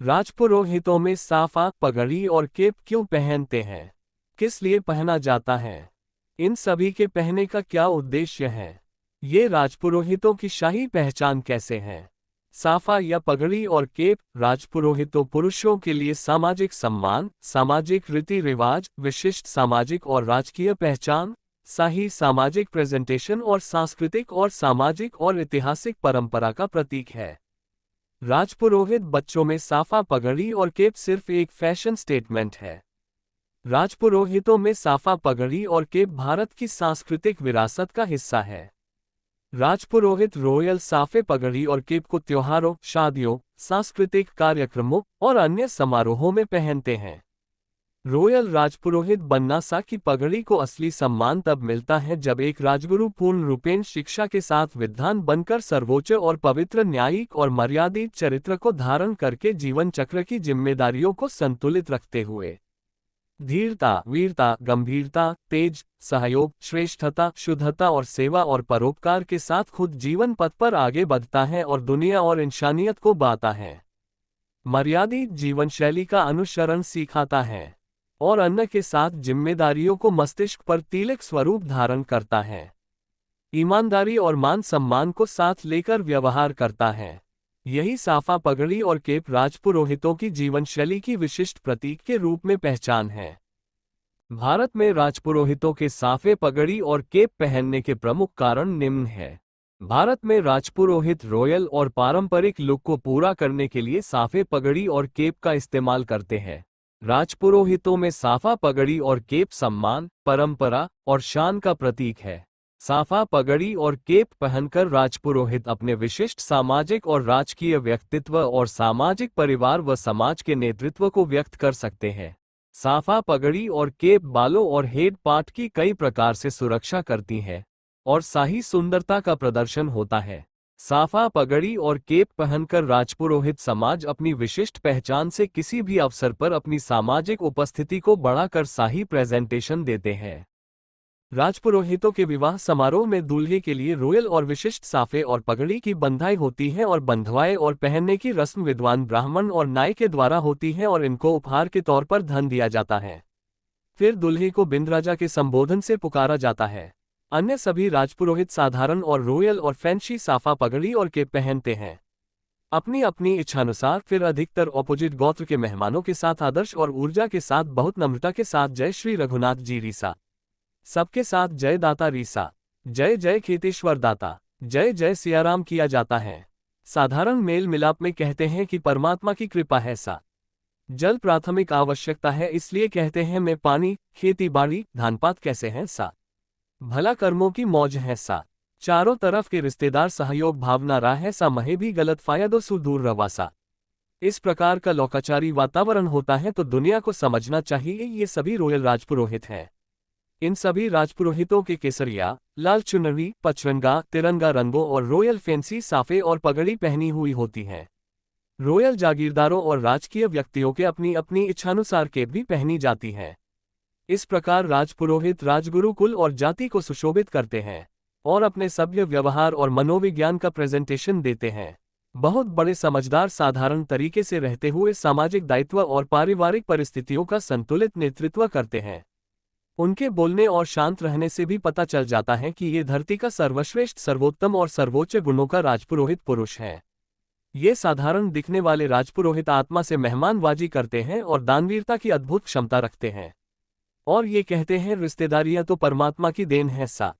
राजपुरोहितों में साफा, पगड़ी और केप क्यों पहनते हैं? किस लिए पहना जाता है? इन सभी के पहनने का क्या उद्देश्य है? ये राजपुरोहितों की शाही पहचान कैसे है? साफा या पगड़ी और केप राजपुरोहितों पुरुषों के लिए सामाजिक सम्मान, सामाजिक रीति रिवाज, विशिष्ट सामाजिक और राजकीय पहचान, शाही सामाजिक प्रेजेंटेशन और सांस्कृतिक और सामाजिक और ऐतिहासिक परंपरा का प्रतीक है। राजपुरोहित बच्चों में साफा, पगड़ी और केप सिर्फ एक फैशन स्टेटमेंट है। राजपुरोहितों में साफा, पगड़ी और केप भारत की सांस्कृतिक विरासत का हिस्सा है। राजपुरोहित रॉयल साफे, पगड़ी और केप को त्योहारों, शादियों, सांस्कृतिक कार्यक्रमों और अन्य समारोहों में पहनते हैं। रॉयल राजपुरोहित बनना सा की पगड़ी को असली सम्मान तब मिलता है जब एक राजगुरु पूर्ण रूपेण शिक्षा के साथ विद्वान बनकर सर्वोच्च और पवित्र न्यायिक और मर्यादित चरित्र को धारण करके जीवन चक्र की जिम्मेदारियों को संतुलित रखते हुए धीरता, वीरता, गंभीरता, तेज, सहयोग, श्रेष्ठता, शुद्धता और सेवा और परोपकार के साथ खुद जीवन पथ पर आगे बढ़ता है और दुनिया और इंसानियत को बांटता है। मर्यादित जीवन शैली का अनुसरण सिखाता है और अन्न के साथ जिम्मेदारियों को मस्तिष्क पर तिलक स्वरूप धारण करता है। ईमानदारी और मान सम्मान को साथ लेकर व्यवहार करता है। यही साफा, पगड़ी और केप राजपुरोहितों की जीवन शैली की विशिष्ट प्रतीक के रूप में पहचान है। भारत में राजपुरोहितों के साफे, पगड़ी और केप पहनने के प्रमुख कारण निम्न हैं। भारत में राजपुरोहित रॉयल और पारंपरिक लुक को पूरा करने के लिए साफे, पगड़ी और केप का इस्तेमाल करते हैं। राजपुरोहितों में साफा, पगड़ी और केप सम्मान, परंपरा और शान का प्रतीक है। साफा, पगड़ी और केप पहनकर राजपुरोहित अपने विशिष्ट सामाजिक और राजकीय व्यक्तित्व और सामाजिक परिवार व समाज के नेतृत्व को व्यक्त कर सकते हैं। साफा, पगड़ी और केप बालों और हेड पार्ट की कई प्रकार से सुरक्षा करती है और शाही सुंदरता का प्रदर्शन होता है। साफा, पगड़ी और केप पहनकर राजपुरोहित समाज अपनी विशिष्ट पहचान से किसी भी अवसर पर अपनी सामाजिक उपस्थिति को बढ़ाकर शाही प्रेजेंटेशन देते हैं। राजपुरोहितों के विवाह समारोह में दूल्हे के लिए रॉयल और विशिष्ट साफे और पगड़ी की बंधाई होती है और बंधवाए और पहनने की रस्म विद्वान ब्राह्मण और नाई के द्वारा होती है और इनको उपहार के तौर पर धन दिया जाता है। फिर दूल्हे को बिंदराजा के संबोधन से पुकारा जाता है। अन्य सभी राजपुरोहित साधारण और रॉयल और फैंसी साफा, पगड़ी और केप पहनते हैं। अपनी अपनी इच्छानुसार फिर अधिकतर ऑपोजिट गोत्र के मेहमानों के साथ आदर्श और ऊर्जा के साथ बहुत नम्रता के साथ जय श्री रघुनाथ जी रीसा, सबके साथ जय दाता रीसा, जय जय खेतेश्वर दाता, जय जय सियाराम किया जाता है। साधारण मेल मिलाप में कहते हैं कि परमात्मा की कृपा है सा। जल प्राथमिक आवश्यकता है, इसलिए कहते हैं मैं पानी, खेती बाड़ी, धानपात कैसे हैं सा। भला कर्मों की मौज है सा। चारों तरफ के रिश्तेदार सहयोग भावना रहा है सा। महे भी गलत फायदों से दूर रवा सा। इस प्रकार का लोकाचारी वातावरण होता है तो दुनिया को समझना चाहिए ये सभी रॉयल राजपुरोहित हैं। इन सभी राजपुरोहितों के केसरिया, लाल चुनरी, पचरंगा, तिरंगा रंगों और रॉयल फैंसी साफे और पगड़ी पहनी हुई होती हैं। रॉयल जागीरदारों और राजकीय व्यक्तियों के अपनी अपनी इच्छानुसार केप भी पहनी जाती हैं। इस प्रकार राजपुरोहित राजगुरु कुल और जाति को सुशोभित करते हैं और अपने सभ्य व्यवहार और मनोविज्ञान का प्रेजेंटेशन देते हैं। बहुत बड़े समझदार, साधारण तरीके से रहते हुए सामाजिक दायित्व और पारिवारिक परिस्थितियों का संतुलित नेतृत्व करते हैं। उनके बोलने और शांत रहने से भी पता चल जाता है कि ये धरती का सर्वश्रेष्ठ, सर्वोत्तम और सर्वोच्च गुणों का राजपुरोहित पुरुष है। ये साधारण दिखने वाले राजपुरोहित आत्मा से मेहमानबाजी करते हैं और दानवीरता की अद्भुत क्षमता रखते हैं और ये कहते हैं रिश्तेदारियां तो परमात्मा की देन है सा।